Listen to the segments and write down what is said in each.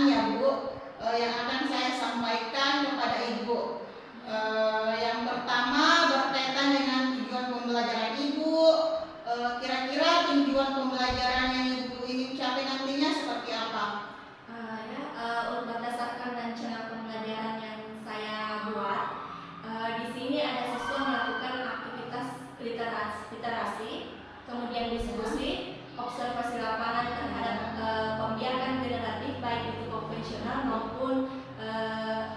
pertanyaan ya Bu, yang akan saya sampaikan kepada Ibu. Yang pertama berkaitan dengan tujuan pembelajaran Ibu. Kira-kira tujuan pembelajaran yang Ibu ingin capai nantinya seperti apa? Berdasarkan rencana pembelajaran yang saya buat, di sini ada siswa melakukan aktivitas literasi, kemudian diskusi, observasi lapangan terhadap pembiakan generatif baik itu konvensional maupun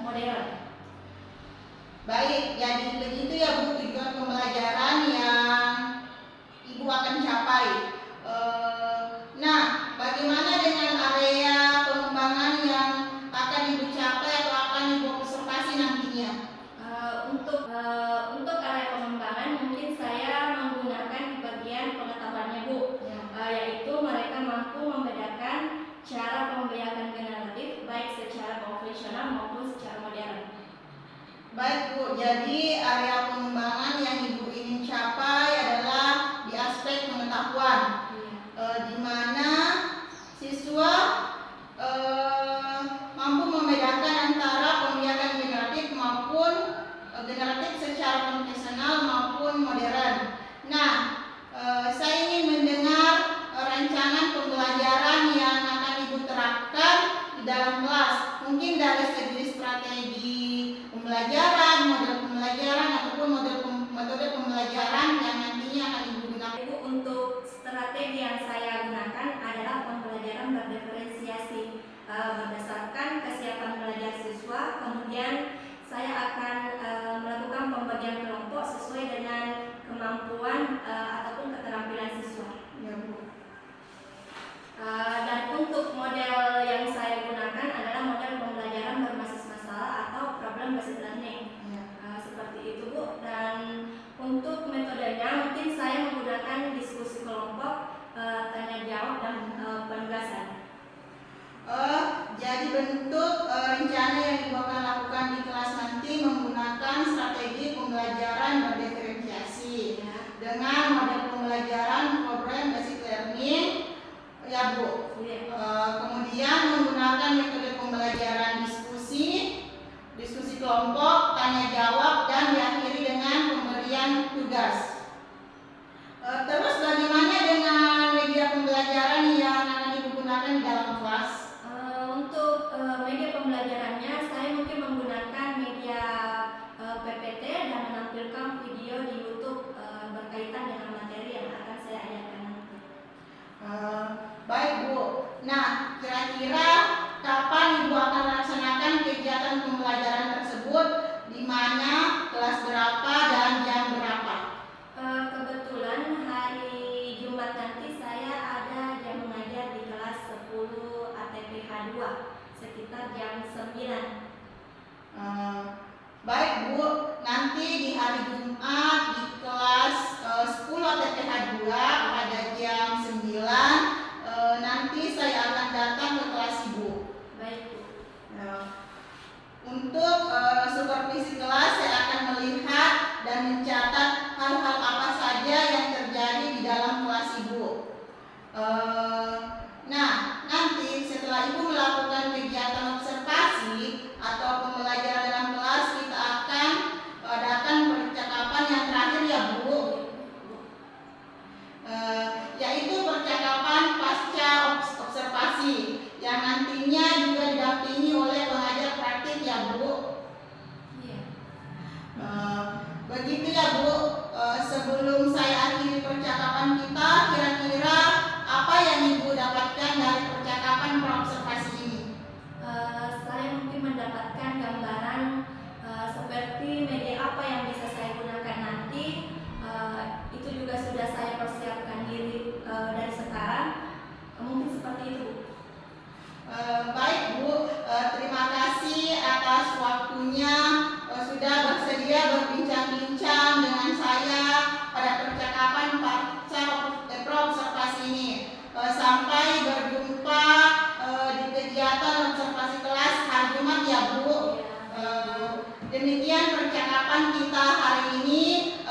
modern. Baik, jadi begitu ya Bu tujuan pembelajaran yang Ibu akan capai. Nah, bagaimana dengan area pengembangan yang akan Ibu capai atau akan Ibu observasi nantinya? Untuk area pengembangan mungkin saya menggunakan bagian pengetahuannya Bu, yaitu mereka mampu membedakan cara pembiakan generatif baik secara konvensional maupun secara modern. Baik Bu, jadi area pengembangan yang Ibu ingin capai adalah di aspek pengetahuan, di mana siswa mampu membedakan antara pembiakan generatif maupun generatif secara konvensional maupun modern. Nah, saya ingin mendengar rancangan pembelajaran yang akan Ibu terapkan di dalam kelas, mungkin dari segi strategi pembelajaran, model pembelajaran ataupun metode pembelajaran yang nantinya akan Ibu gunakan. Untuk strategi yang saya gunakan adalah pembelajaran berdiferensiasi berdasarkan kesiapan belajar siswa. Kemudian saya akan melakukan pembagian kelompok sesuai dengan kemampuan ataupun keterampilan siswa. Ya Bu. Dan untuk model yang saya gunakan adalah model pembelajaran berbasis masalah atau problem based learning. Seperti itu Bu. Dan untuk metodenya mungkin saya menggunakan diskusi kelompok, tanya jawab dan penugasan. Jadi bentuk rencana yang Ibu akan lakukan di kelas nanti menggunakan strategi pembelajaran berdiferensiasi dengan model pembelajaran problem based learning, ya Bu. Kemudian menggunakan metode pembelajaran diskusi kelompok, tanya jawab, dan diakhiri dengan pemberian tugas. Terus bagaimana dengan media pembelajaran yang akan Ibu gunakan di dalam kelas? Untuk media pembelajarannya saya mungkin menggunakan media PPT dan menampilkan video di YouTube berkaitan dengan materi yang akan saya ajarkan nanti. Baik Bu. Nah, kira-kira kapan Ibu akan melaksanakan kegiatan pembelajaran tersebut? Di mana, kelas berapa, dan jam berapa? Kebetulan hari Jumat nanti saya ada jam mengajar di kelas 10 ATPH 2 sekitar jam 9. Baik Bu, nanti di hari Jumat di kelas 10 ATPH 2 pada jam 9 nanti saya akan datang ke kelas Ibu. Baik Bu. Untuk supervisi kelas saya akan melihat dan mencatat hal-hal apa saja yang terjadi di dalam kelas Ibu. Nah, nanti setelah Ibu melakukan kegiatan observasi atau pembelajaran dalam kelas, kita akan adakan percakapan yang terakhir ya Bu, yaitu percakapan pasca observasi yang nantinya juga didampingi oleh pengajar praktik ya Bu. Begitu ya Bu. Sebelum saya akhiri percakapan kita, kira-kira apa yang Ibu dapatkan dari percakapan praobservasi ini? Saya mungkin mendapatkan gambaran seperti media apa yang bisa saya gunakan nanti. Itu juga sudah saya persiapkan diri dari sekarang. Mungkin seperti itu. Baik Bu, terima kasih atas waktunya sudah bersedia berbincang-bincang dengan saya pada percakapan praobservasi ini. Sampai berjumpa di kegiatan observasi kelas hari Jumat ya Bu. Demikian percakapan kita hari ini.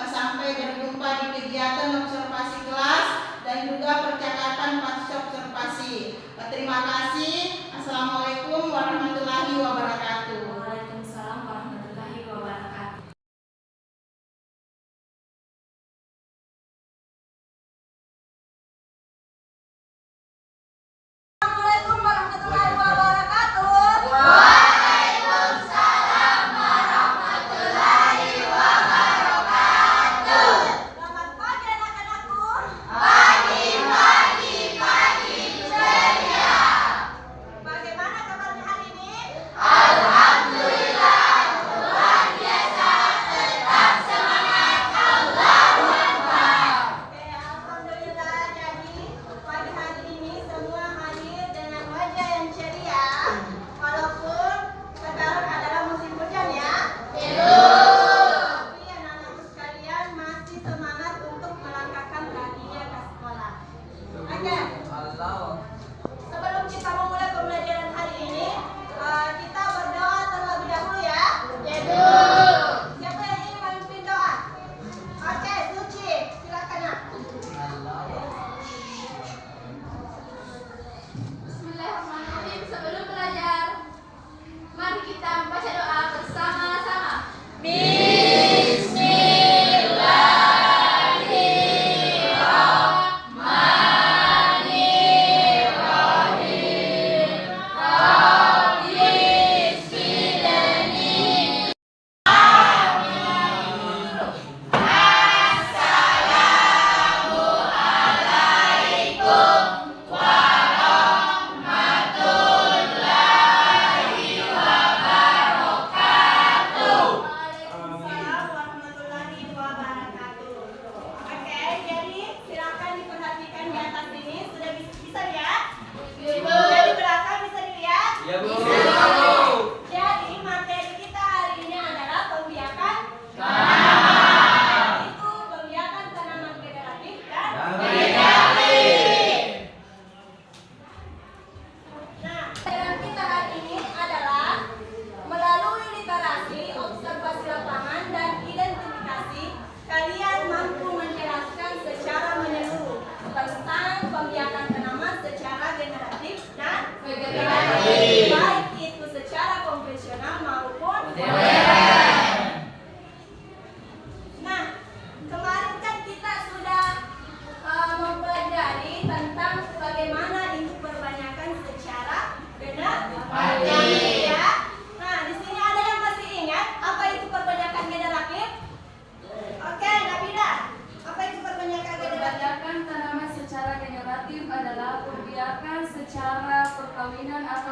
Sampai berjumpa di kegiatan observasi kelas dan juga percakapan pasca observasi. Terima kasih. Assalamualaikum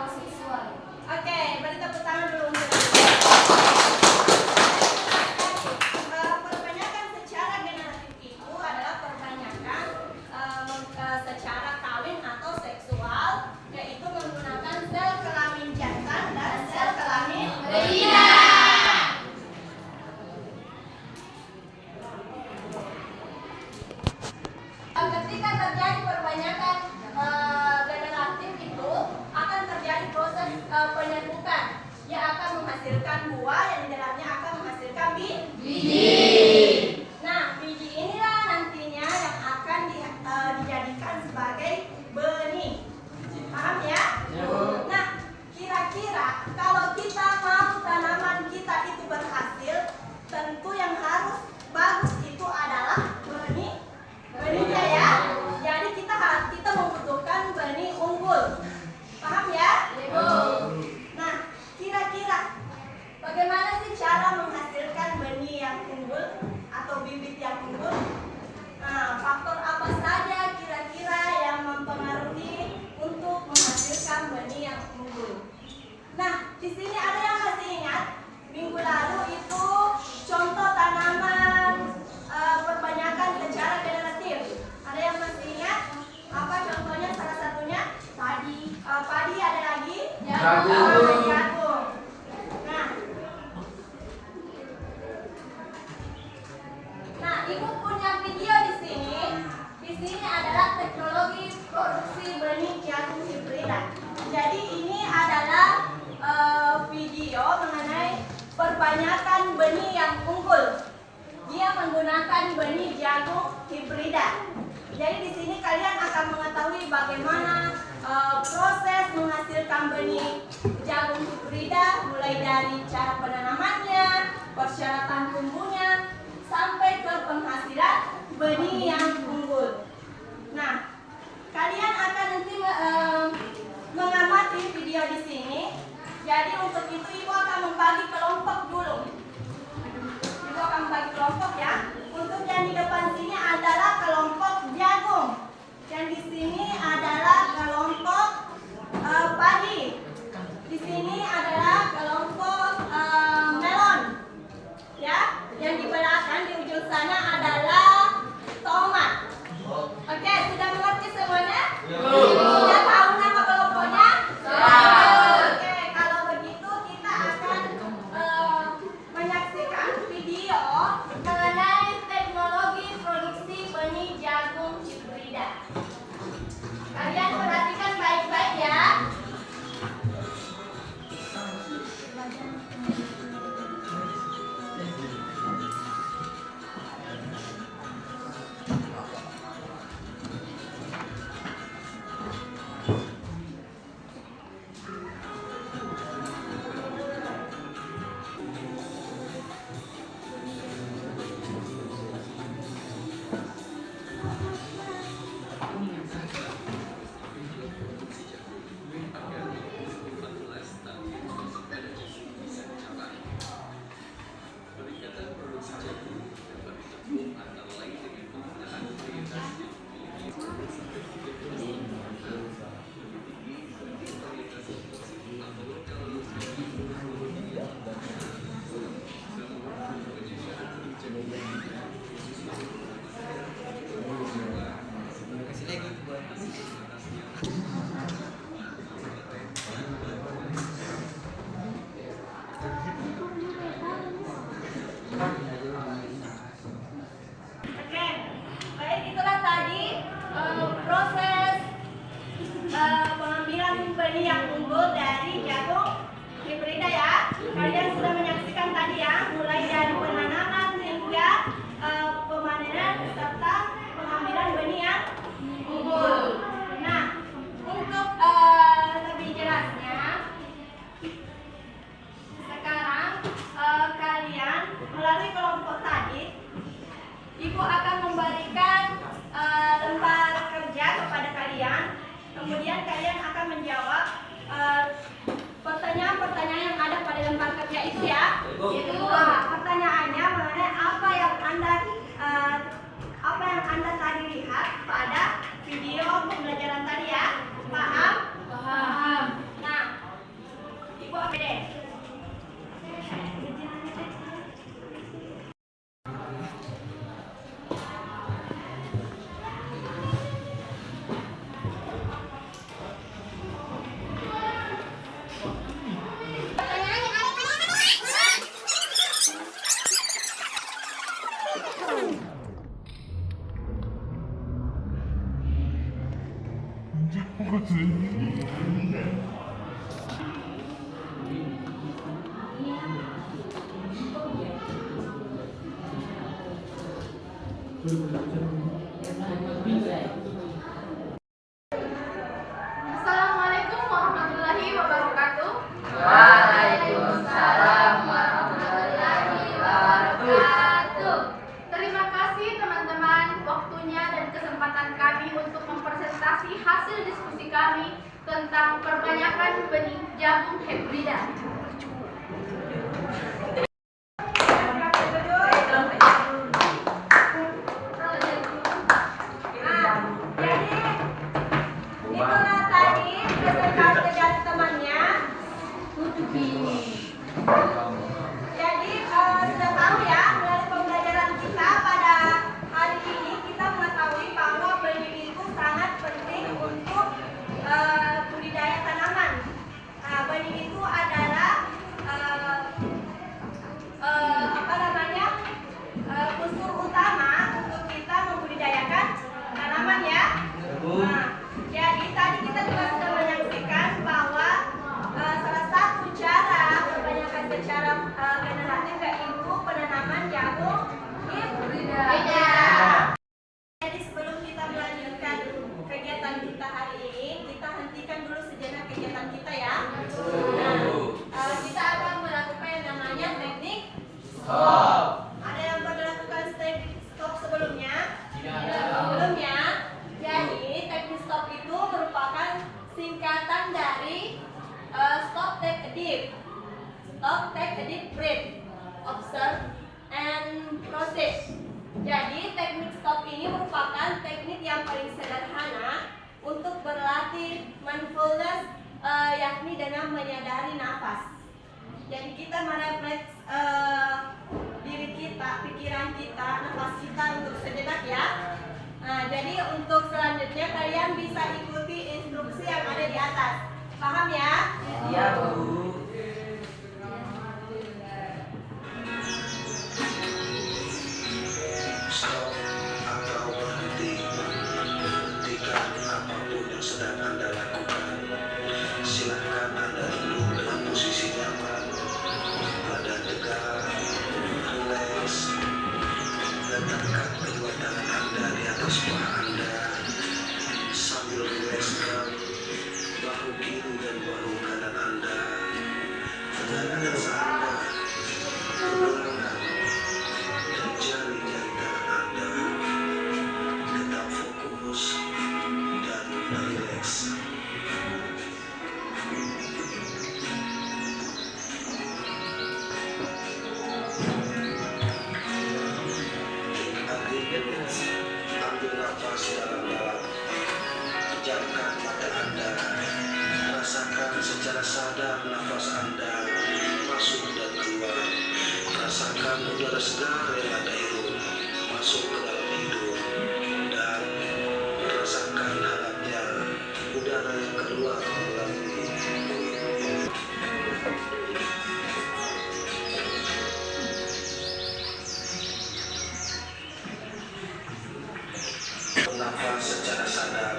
atau seksual. Oke, beri tepuk tangan dulu untuk perbanyakan secara generatif itu adalah perbanyakan secara kawin atau seksual, yaitu menggunakan sel kelamin jantan dan sel kelamin betina. Ketika terjadi perbanyakan generatif itu akan terjadi proses penyerbukan yang akan menghasilkan buah yang di dalamnya akan menghasilkan biji. Nah, biji inilah nantinya yang akan dijadikan sebagai benih. Paham ya? Nah, kira-kira kalau kita mau tanaman kita itu berhasil, tentu yang harus bagus itu adalah benihnya ya. Jadi kita membutuhkan benih unggul. Paham ya? Nah, kira-kira bagaimana sih cara menghasilkan benih yang unggul atau bibit yang unggul? Nah, faktor apa saja kira-kira yang mempengaruhi untuk menghasilkan benih yang unggul? Nah, di sini ada yang masih ingat minggu lalu itu contoh tanaman perbanyakan secara generatif. Ada yang masih ingat? Apa contohnya? Salah satunya padi. Padi, ada lagi? Jagung. Nah, ibu punya video di sini. Di sini adalah teknologi produksi benih jagung hibrida. Jadi ini adalah video mengenai perbanyakan benih yang unggul. Dia menggunakan benih jagung hibrida. Jadi di sini kalian akan mengetahui bagaimana proses menghasilkan benih jagung hibrida, mulai dari cara penanamannya, persyaratan tumbuhnya, sampai ke penghasilan benih yang unggul. Nah, kalian akan nanti mengamati video di sini. Jadi untuk itu ibu akan membagi kelompok dulu. Ibu akan membagi kelompok ya. Untuk yang di depan sini adalah kelompok jagung. Yang di sini adalah kelompok padi. Di sini adalah kelompok melon. Ya, yang di belakang di ujung sana adalah tomat. Oke, sudah mengerti semuanya? Sudah tahu nama kelompoknya? Oke, kalau begitu kita akan menyaksikan video mengenai teknologi produksi benih jagung hibrida. Kalian perhatikan baik-baik ya. Oke, baik, itulah tadi proses pengambilan benih yang unggul dari jagung hibrida ya. Kalian sudah menyaksikan tadi ya, mulai dari penanaman hingga pemanenan serta pengambilan benih yang unggul. Nah, untuk lebih jelasnya, sekarang kalian melalui kelompok tadi, Ibu akan memberikan lembar kerja kepada kalian. Kemudian kalian akan menjawab pertanyaan-pertanyaan yang ada pada lembar kerja itu ya. Itu pertanyaannya mengenai apa yang anda tadi lihat pada video pembelajaran tadi ya. Paham? Paham. Nah, Assalamualaikum warahmatullahi wabarakatuh. Waalaikumsalam warahmatullahi wabarakatuh. Terima kasih teman-teman waktunya dan kesempatan kami untuk mempresentasi hasil diskusi kami tentang perbanyakan benih jagung hibrida. Itulah tadi presentasi dari temannya. Jadi sudah tahu ya, dari pembelajaran kita pada hari ini kita mengetahui bahwa benih itu sangat penting untuk budidaya tanaman. Benih itu adalah unsur utama untuk kita membudidayakan tanaman ya. Jadi tadi kita juga sudah menyaksikan bahwa salah satu cara perbanyakan secara generatif yaitu penanaman jagung hibrida. Jadi sebelum kita melanjutkan kegiatan kita hari ini, kita hentikan dulu sejenak kegiatan kita ya. Kita akan melakukan yang namanya teknik stop. Ada yang pernah lakukan teknik stop sebelumnya? Sebelumnya. Jadi teknik stop itu merupakan singkatan dari stop, take a deep, stop, take a deep breath, observe and proceed. Jadi teknik stop ini merupakan teknik yang paling sederhana untuk berlatih mindfulness, yakni dengan menyadari nafas. Jadi kita merefleks diri kita, pikiran kita, nafas kita untuk sejenak ya. Jadi untuk selanjutnya kalian bisa ikuti instruksi yang ada di atas. Paham ya? Iya, Bu. Stop atau berhenti. Hentikan apapun yang sedang Anda lakukan. Silakan Anda duduk dengan posisi nyaman, badan tegak, rileks. Letakkan kedua tangan Anda di atas paha Anda sambil rilekskan bahu kiri dan bahu kanan Anda. Tenaga nafas Anda terbelakang dan jari-jari tangan Anda tetap fokus dan rileks. Ambil nafas dalam-dalam. Pejamkan mata Anda. Rasakan secara sadar nafas Anda masuk dan keluar. Rasakan udara segar yang Anda hirup masuk ke dalam hidung dan rasakan hangatnya udara yang keluar melalui mulut. Bernafas secara sadar.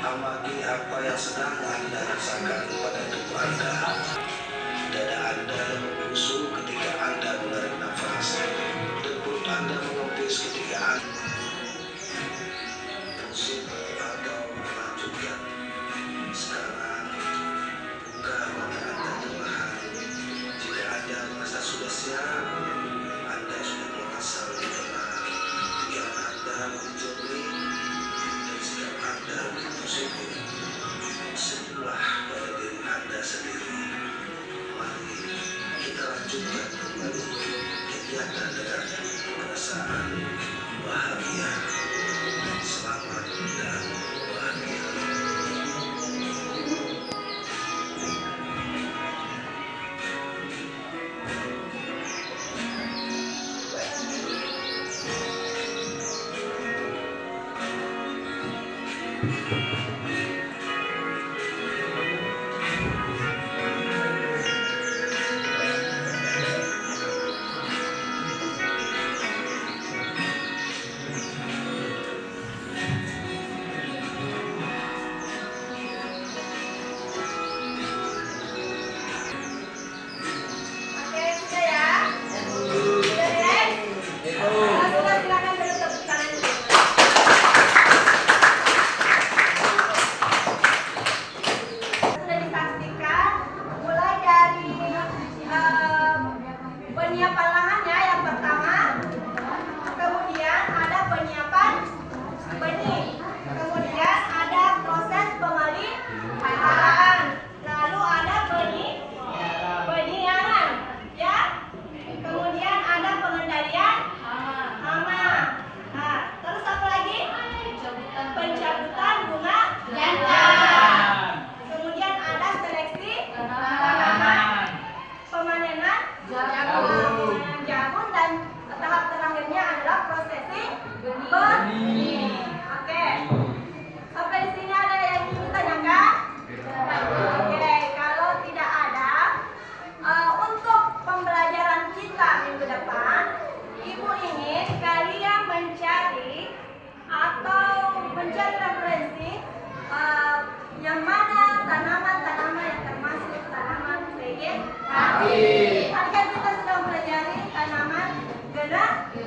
Amati apa yang sedang Anda rasakan pada tubuh Anda. Dada Anda yang membusuk ketika Anda menarik nafas, dan perut Anda mengempis ketika Anda pusing atau melanjutkan. Sekarang buka mata Anda perlahan. Jika Anda merasa sudah siap, Anda sudah merasa lebih tenang. Pikiran Anda lebih jernih dan sikap Anda lebih positif. Senyumlah pada diri Anda sendiri. Mari kita lanjutkan kembali kegiatan dengan perasaan bahagia. Selamat dan bahagia.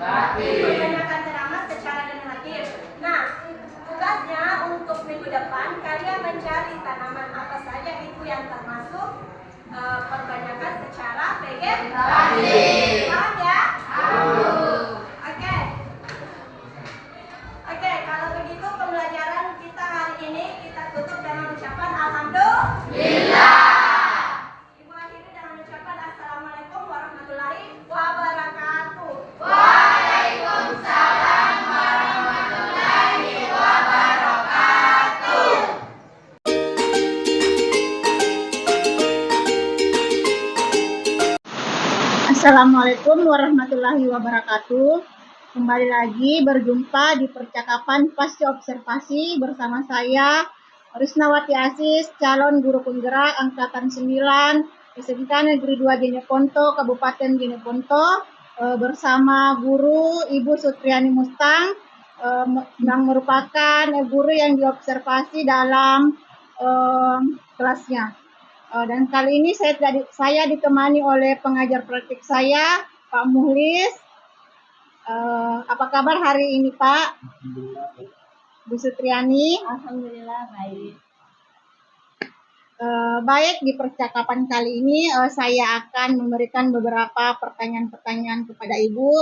memperbanyakan tanaman secara generatif. Nah, tugasnya untuk minggu depan kalian mencari tanaman apa saja itu yang termasuk perbanyakan secara vegetatif. Paham ya? Oke. Oke, kalau begitu pembelajaran kita hari ini kita tutup dengan ucapan alhamdulillah. Ibu akhiri dengan ucapan assalamualaikum warahmatullahi wabarakatuh. Waalaikumsalam warahmatullahi wabarakatuh. Assalamualaikum warahmatullahi wabarakatuh. Kembali lagi berjumpa di percakapan pasca observasi bersama saya Risnawati Asis, calon guru penggerak angkatan 9 SMK Negeri 2 Jeneponto, Kabupaten Jeneponto, bersama guru Ibu Sutriani Mustang, yang merupakan guru yang diobservasi dalam kelasnya. Dan kali ini saya ditemani oleh pengajar praktik saya, Pak Muhlis. Apa kabar hari ini, Pak? Bu Sutriani? Alhamdulillah baik. Baik, di percakapan kali ini saya akan memberikan beberapa pertanyaan-pertanyaan kepada Ibu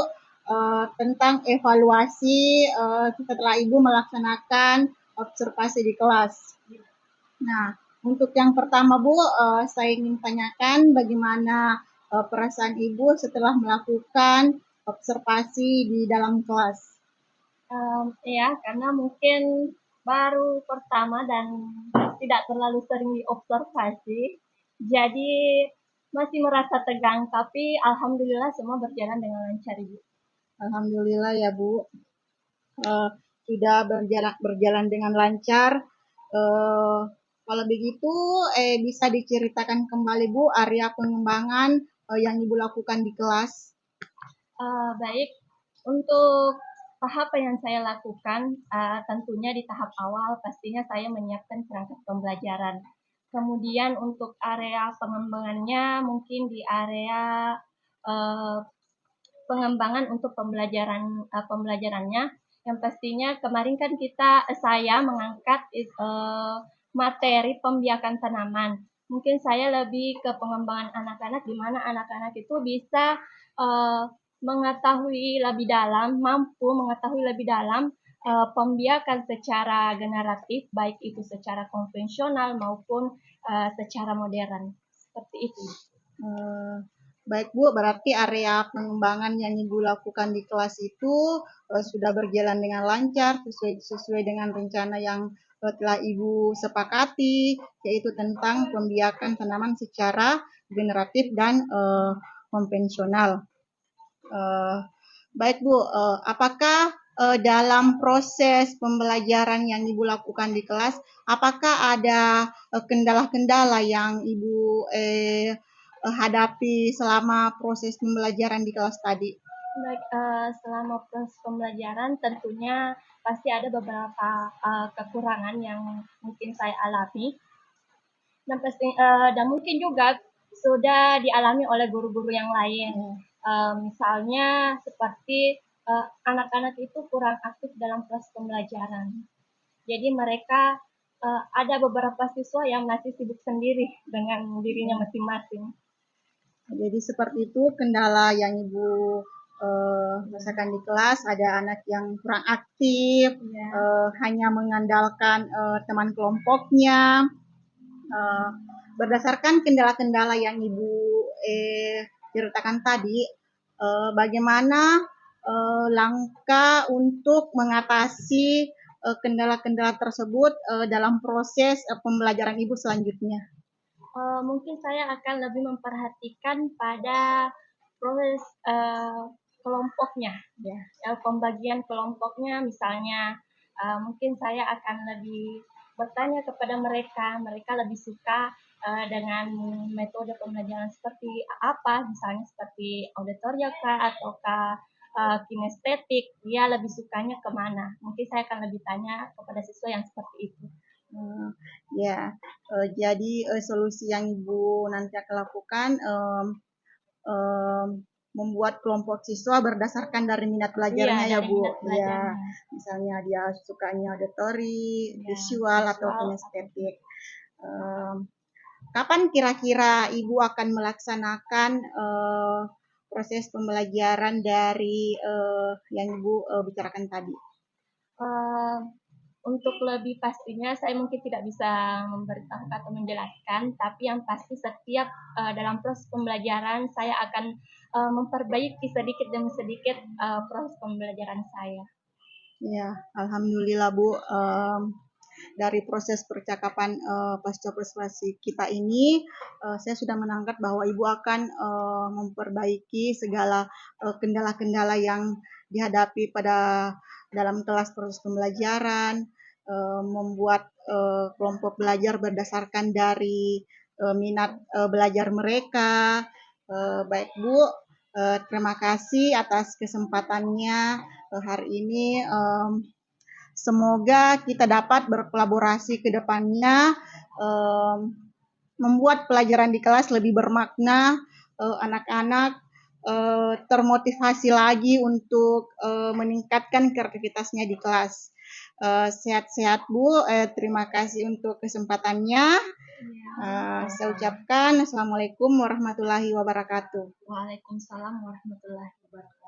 tentang evaluasi setelah Ibu melaksanakan observasi di kelas. Nah, untuk yang pertama, Bu, saya ingin tanyakan bagaimana perasaan Ibu setelah melakukan observasi di dalam kelas. Ya, karena mungkin baru pertama dan tidak terlalu sering diobservasi, jadi masih merasa tegang, tapi alhamdulillah semua berjalan dengan lancar, Ibu. Alhamdulillah ya, Bu. Sudah berjalan dengan lancar. Kalau begitu, bisa diceritakan kembali, Bu, area pengembangan yang Ibu lakukan di kelas. Baik, untuk tahap yang saya lakukan, tentunya di tahap awal pastinya saya menyiapkan perangkat pembelajaran. Kemudian untuk area pengembangannya mungkin di area pengembangan untuk pembelajarannya. Yang pastinya kemarin kan saya mengangkat materi pembiakan tanaman. Mungkin saya lebih ke pengembangan anak-anak, di mana anak-anak itu bisa mampu mengetahui lebih dalam pembiakan secara generatif, baik itu secara konvensional maupun secara modern. Seperti itu. Baik, Bu, berarti area pengembangan yang Ibu lakukan di kelas itu sudah berjalan dengan lancar sesuai dengan rencana yang telah Ibu sepakati, yaitu tentang pembiakan tanaman secara generatif dan konvensional. Baik, Bu, apakah dalam proses pembelajaran yang Ibu lakukan di kelas, apakah ada kendala-kendala yang Ibu hadapi selama proses pembelajaran di kelas tadi? Baik, selama proses pembelajaran tentunya pasti ada beberapa kekurangan yang mungkin saya alami, dan mungkin juga sudah dialami oleh guru-guru yang lain. Misalnya seperti anak-anak itu kurang aktif dalam proses pembelajaran. Jadi mereka ada beberapa siswa yang masih sibuk sendiri dengan dirinya masing-masing. Jadi seperti itu kendala yang Ibu rasakan di kelas, ada anak yang kurang aktif, hanya mengandalkan teman kelompoknya. Berdasarkan kendala-kendala yang Ibu ceritakan tadi, bagaimana langkah untuk mengatasi kendala-kendala tersebut dalam proses pembelajaran Ibu selanjutnya? Mungkin saya akan lebih memperhatikan pada proses kelompoknya, pembagian kelompoknya. Misalnya, mungkin saya akan lebih bertanya kepada mereka lebih suka dengan metode pembelajaran seperti apa, misalnya seperti auditoria ataukah kinestetik, dia lebih sukanya kemana. Mungkin saya akan lebih tanya kepada siswa yang seperti itu. Jadi solusi yang Ibu nanti akan lakukan, membuat kelompok siswa berdasarkan dari minat belajarnya ya dari Bu. minat Ya, belajarnya. misalnya dia sukanya auditori, visual atau kinestetik. Kapan kira-kira Ibu akan melaksanakan proses pembelajaran dari yang Ibu bicarakan tadi? Untuk lebih pastinya saya mungkin tidak bisa memberitahu atau menjelaskan, tapi yang pasti setiap dalam proses pembelajaran saya akan memperbaiki sedikit demi sedikit proses pembelajaran saya. Ya, alhamdulillah Bu. Dari proses percakapan pasca prestasi kita ini, saya sudah menangkap bahwa Ibu akan memperbaiki segala kendala-kendala yang dihadapi pada dalam kelas proses pembelajaran, membuat kelompok belajar berdasarkan dari minat belajar mereka. Baik Bu, terima kasih atas kesempatannya hari ini. Semoga kita dapat berkolaborasi ke depannya, membuat pelajaran di kelas lebih bermakna, anak-anak termotivasi lagi untuk meningkatkan kreativitasnya di kelas. Sehat-sehat Bu, terima kasih untuk kesempatannya. Saya ucapkan Assalamualaikum warahmatullahi wabarakatuh. Waalaikumsalam warahmatullahi wabarakatuh.